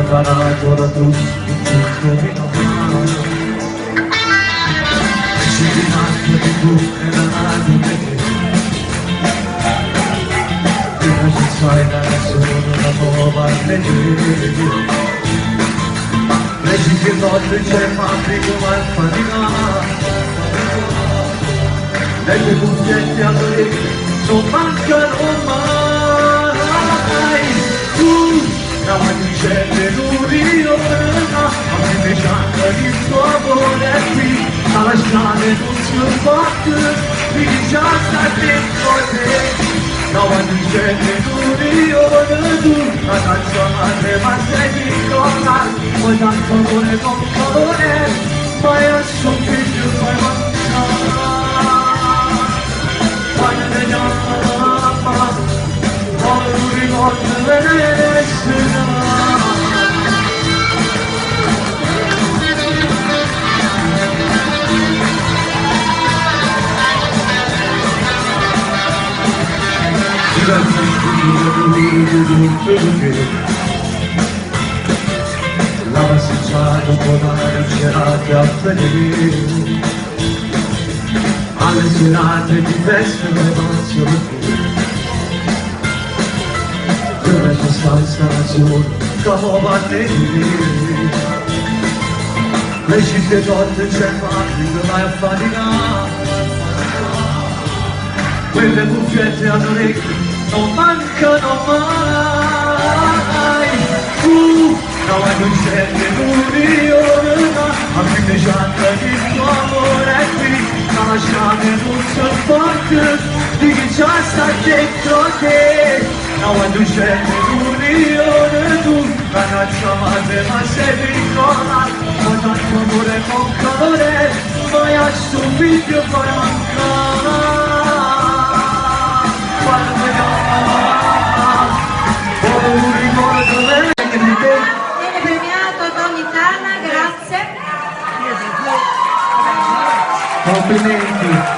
preparato da tutti, tutto meno male. Ci rimane di buche da mano perché prima ci sai da solo la nuova legge. Leggi che volte c'è fabbrico ma è fatica. E le cuffiette all'orecchio non mancano mai. Tu, la matricella l'urione, a me mi canta il tuo amore qui. Alla strada non si batte, mi già sta dentro te. La matricella l'urione, tu, la canzone madre ma sei piccola. Poi tanto amore con calore, ma è un figlio poi mancare. La passeggiata può dare serate a vedere, alle serate di festa e emozioni. Dove c'è sta installazione, come batteri. Le città notte c'è fabbrica, vai a faticare. Quelle cuffiette all'orecchio non mancano mai. No, non c'è l'unione, a me mi canta il tuo amore qui. Ma lasciate non si forte, di chi già sta dentro te. No, quando c'è l'unione tu, ragazza madre ma sei piccola. Ma tanto amore con calore, ma io sto figlio per mancare. Viene premiato Tony Tana, grazie. Complimenti.